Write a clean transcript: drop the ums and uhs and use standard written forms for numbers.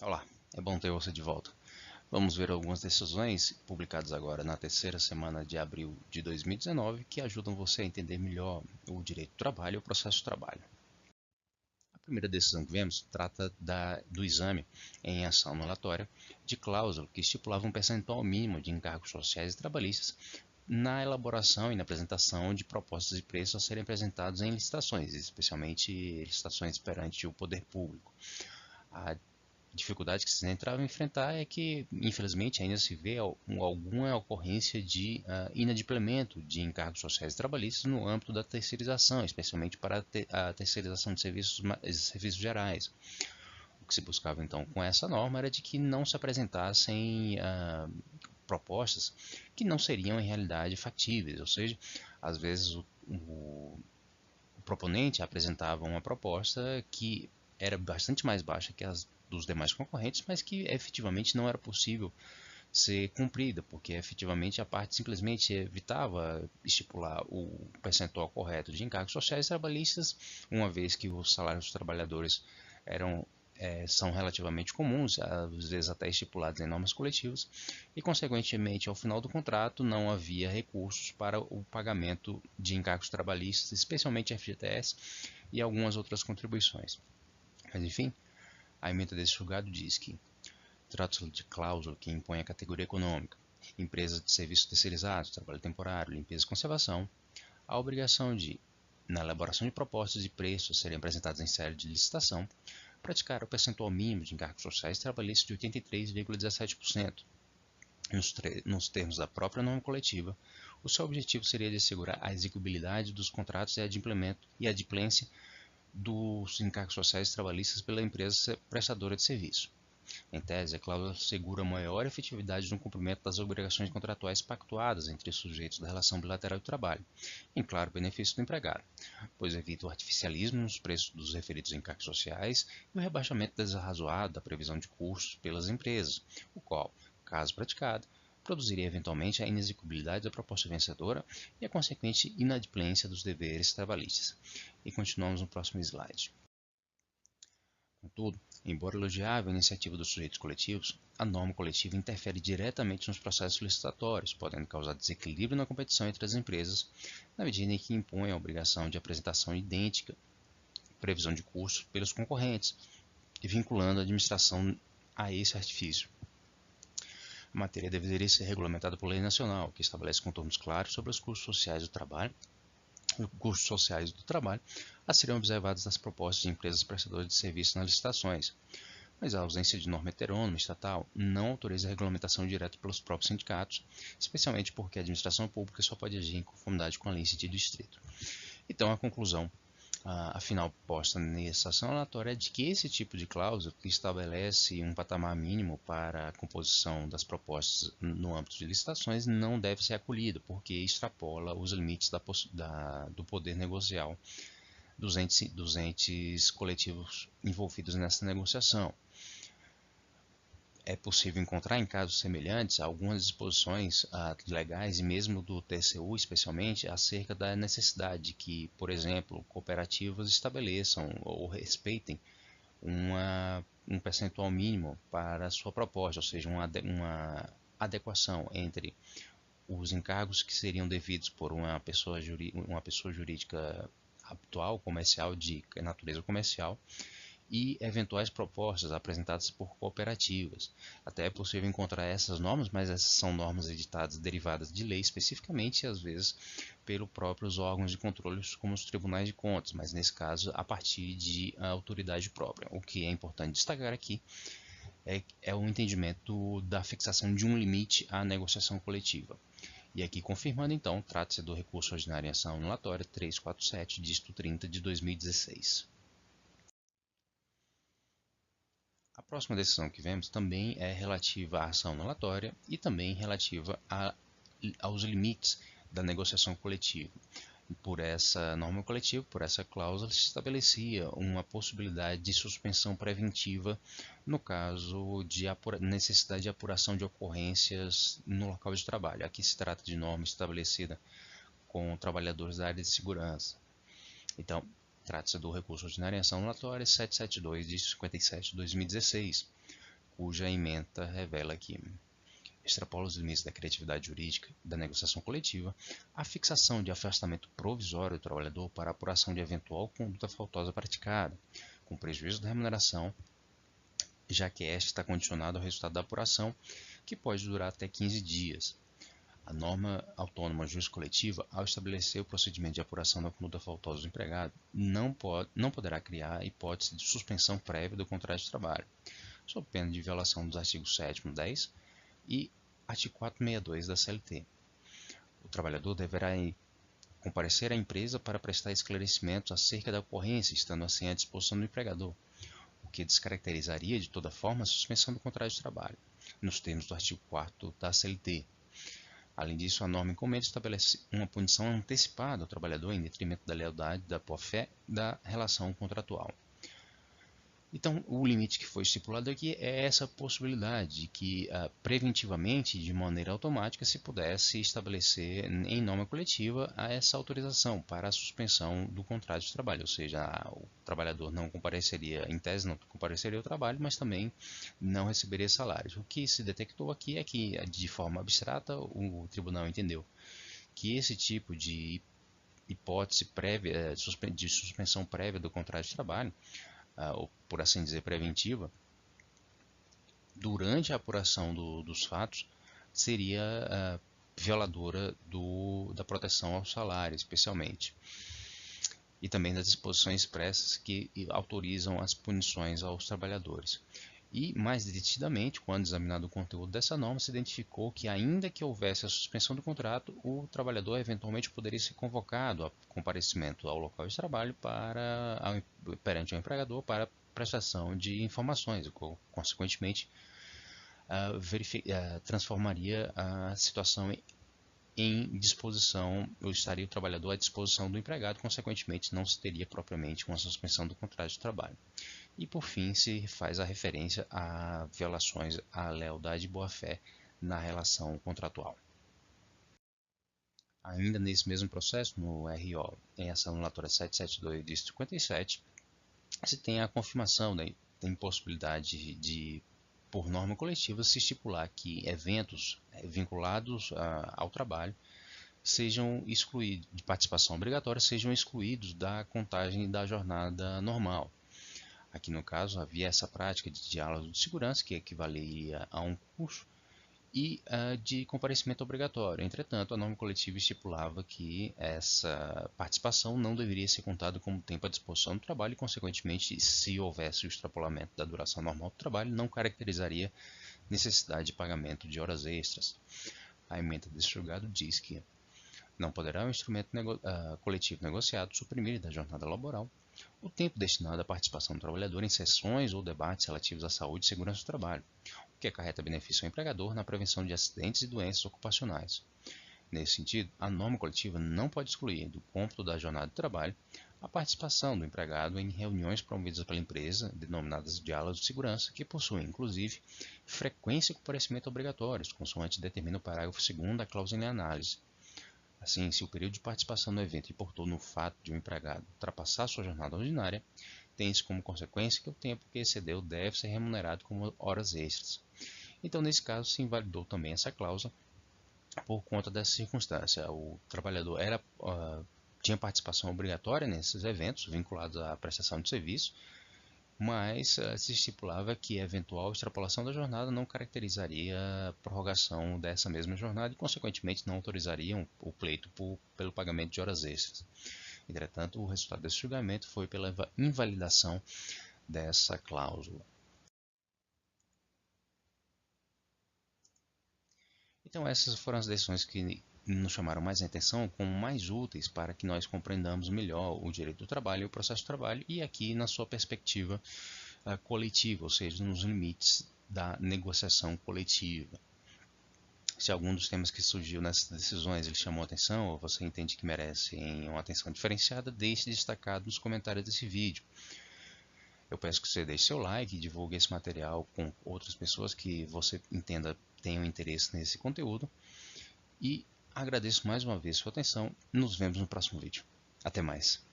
Olá, é bom ter você de volta. Vamos ver algumas decisões publicadas agora na terceira semana de abril de 2019 que ajudam você a entender melhor o direito do trabalho e o processo de trabalho. A primeira decisão que vemos trata do exame em ação anulatória de cláusula que estipulava um percentual mínimo de encargos sociais e trabalhistas na elaboração e na apresentação de propostas de preços a serem apresentados em licitações, especialmente licitações perante o poder público. A dificuldade que se entrava a enfrentar é que, infelizmente, ainda se vê alguma ocorrência de inadimplemento de encargos sociais e trabalhistas no âmbito da terceirização, especialmente para a terceirização de serviços gerais. O que se buscava então com essa norma era de que não se apresentassem propostas que não seriam em realidade factíveis, ou seja, às vezes o proponente apresentava uma proposta que era bastante mais baixa que as dos demais concorrentes, mas que efetivamente não era possível ser cumprida, porque efetivamente a parte simplesmente evitava estipular o percentual correto de encargos sociais e trabalhistas, uma vez que os salários dos trabalhadores eram são relativamente comuns, às vezes até estipulados em normas coletivas, e consequentemente ao final do contrato não havia recursos para o pagamento de encargos trabalhistas, especialmente FGTS e algumas outras contribuições. Mas enfim, a emenda desse julgado diz que trata-se de cláusula que impõe a categoria econômica, empresas de serviços terceirizados, trabalho temporário, limpeza e conservação, a obrigação de, na elaboração de propostas de preços a serem apresentadas em série de licitação, praticar o percentual mínimo de encargos sociais trabalhistas de 83,17%. Nos termos da própria norma coletiva, o seu objetivo seria de assegurar a execuibilidade dos contratos e a adimplência dos encargos sociais trabalhistas pela empresa prestadora de serviço. Em tese, a cláusula assegura maior efetividade no cumprimento das obrigações contratuais pactuadas entre os sujeitos da relação bilateral de trabalho, em claro benefício do empregado, pois evita o artificialismo nos preços dos referidos encargos sociais e o rebaixamento desarrazoado da previsão de custos pelas empresas, o qual, caso praticado, produziria eventualmente a inexecuibilidade da proposta vencedora e a consequente inadimplência dos deveres trabalhistas. E continuamos no próximo slide. Contudo, embora elogiável a iniciativa dos sujeitos coletivos, a norma coletiva interfere diretamente nos processos licitatórios, podendo causar desequilíbrio na competição entre as empresas, na medida em que impõe a obrigação de apresentação idêntica, previsão de custos pelos concorrentes, e vinculando a administração a esse artifício. A matéria deveria ser regulamentada por lei nacional, que estabelece contornos claros sobre os custos sociais do trabalho a serem observados nas propostas de empresas prestadoras de serviços nas licitações, mas a ausência de norma heterônoma estatal não autoriza a regulamentação direta pelos próprios sindicatos, especialmente porque a administração pública só pode agir em conformidade com a lei em sentido estrito. Então, a conclusão afinal posta nessa ação aleatória é de que esse tipo de cláusula que estabelece um patamar mínimo para a composição das propostas no âmbito de licitações não deve ser acolhida, porque extrapola os limites do poder negocial dos entes coletivos envolvidos nessa negociação. É possível encontrar em casos semelhantes algumas disposições legais e mesmo do TCU, especialmente, acerca da necessidade de que, por exemplo, cooperativas estabeleçam ou respeitem um percentual mínimo para a sua proposta, ou seja, uma adequação entre os encargos que seriam devidos por uma pessoa jurídica atual, comercial, de natureza comercial, e eventuais propostas apresentadas por cooperativas. Até é possível encontrar essas normas, mas essas são normas editadas derivadas de lei especificamente, e às vezes pelos próprios órgãos de controle, como os tribunais de contas, mas nesse caso a partir de autoridade própria. O que é importante destacar aqui é o entendimento da fixação de um limite à negociação coletiva. E aqui confirmando então, trata-se do recurso ordinário em ação anulatória 347, dígito 30 de 2016. A próxima decisão que vemos também é relativa à ação anulatória e também relativa aos limites da negociação coletiva. Por essa norma coletiva, por essa cláusula, se estabelecia uma possibilidade de suspensão preventiva no caso de necessidade de apuração de ocorrências no local de trabalho. Aqui se trata de norma estabelecida com trabalhadores da área de segurança. Então, trata-se do recurso ordinário em ação anulatória 772 de 57 de 2016. cuja ementa revela que extrapola os limites da criatividade jurídica da negociação coletiva, a fixação de afastamento provisório do trabalhador para apuração de eventual conduta faltosa praticada, com prejuízo da remuneração, já que esta está condicionada ao resultado da apuração, que pode durar até 15 dias. A norma autônoma juriscoletiva, ao estabelecer o procedimento de apuração da conduta faltosa do empregado, não poderá criar a hipótese de suspensão prévia do contrato de trabalho, sob pena de violação dos artigos 7º, 10 e artigo 462 da CLT. O trabalhador deverá comparecer à empresa para prestar esclarecimentos acerca da ocorrência, estando assim à disposição do empregador, o que descaracterizaria de toda forma a suspensão do contrato de trabalho, nos termos do artigo 4º da CLT. Além disso, a norma igualmente estabelece uma punição antecipada ao trabalhador em detrimento da lealdade, da boa-fé da relação contratual. Então, o limite que foi estipulado aqui é essa possibilidade de que, preventivamente, de maneira automática, se pudesse estabelecer em norma coletiva essa autorização para a suspensão do contrato de trabalho, ou seja, o trabalhador não compareceria, em tese não compareceria ao trabalho, mas também não receberia salários. O que se detectou aqui é que, de forma abstrata, o tribunal entendeu que esse tipo de hipótese prévia, de suspensão prévia do contrato de trabalho, ou por assim dizer, preventiva, durante a apuração dos fatos, seria violadora da proteção ao salário, especialmente, e também das disposições expressas que autorizam as punições aos trabalhadores. E, mais detidamente, quando examinado o conteúdo dessa norma, se identificou que, ainda que houvesse a suspensão do contrato, o trabalhador eventualmente poderia ser convocado a comparecimento ao local de trabalho perante o empregador para prestação de informações, consequentemente, transformaria a situação em disposição, ou estaria o trabalhador à disposição do empregado, consequentemente, não se teria propriamente uma suspensão do contrato de trabalho. E, por fim, se faz a referência a violações à lealdade e boa-fé na relação contratual. Ainda nesse mesmo processo, no RO, em ação anulatória 772 de 57, se tem a confirmação da impossibilidade de, por norma coletiva, se estipular que eventos vinculados ao trabalho sejam excluídos, de participação obrigatória, sejam excluídos da contagem da jornada normal. Aqui no caso havia essa prática de diálogo de segurança, que equivaleria a um curso, e de comparecimento obrigatório. Entretanto, a norma coletiva estipulava que essa participação não deveria ser contada como tempo à disposição do trabalho e, consequentemente, se houvesse o extrapolamento da duração normal do trabalho, não caracterizaria necessidade de pagamento de horas extras. A ementa desse julgado diz que não poderá o instrumento coletivo negociado suprimir da jornada laboral o tempo destinado à participação do trabalhador em sessões ou debates relativos à saúde e segurança do trabalho, o que acarreta benefício ao empregador na prevenção de acidentes e doenças ocupacionais. Nesse sentido, a norma coletiva não pode excluir do cômputo da jornada de trabalho a participação do empregado em reuniões promovidas pela empresa, denominadas diálogos de segurança, que possuem, inclusive, frequência e comparecimento obrigatórios, consoante determina o parágrafo 2º da cláusula em análise. Assim, se o período de participação no evento importou no fato de um empregado ultrapassar sua jornada ordinária, tem-se como consequência que o tempo que excedeu deve ser remunerado como horas extras. Então, nesse caso, se invalidou também essa cláusula por conta dessa circunstância. O trabalhador tinha participação obrigatória nesses eventos vinculados à prestação de serviço, mas se estipulava que a eventual extrapolação da jornada não caracterizaria a prorrogação dessa mesma jornada e, consequentemente, não autorizaria o pleito pelo pagamento de horas extras. Entretanto, o resultado desse julgamento foi pela invalidação dessa cláusula. Então, essas foram as decisões que nos chamaram mais a atenção como mais úteis para que nós compreendamos melhor o direito do trabalho e o processo do trabalho, e aqui na sua perspectiva coletiva, ou seja, nos limites da negociação coletiva. Se algum dos temas que surgiu nessas decisões ele chamou a atenção, ou você entende que merecem uma atenção diferenciada, deixe destacado nos comentários desse vídeo. Eu peço que você deixe seu like e divulgue esse material com outras pessoas que você entenda tenham interesse nesse conteúdo. E agradeço mais uma vez sua atenção. Nos vemos no próximo vídeo. Até mais.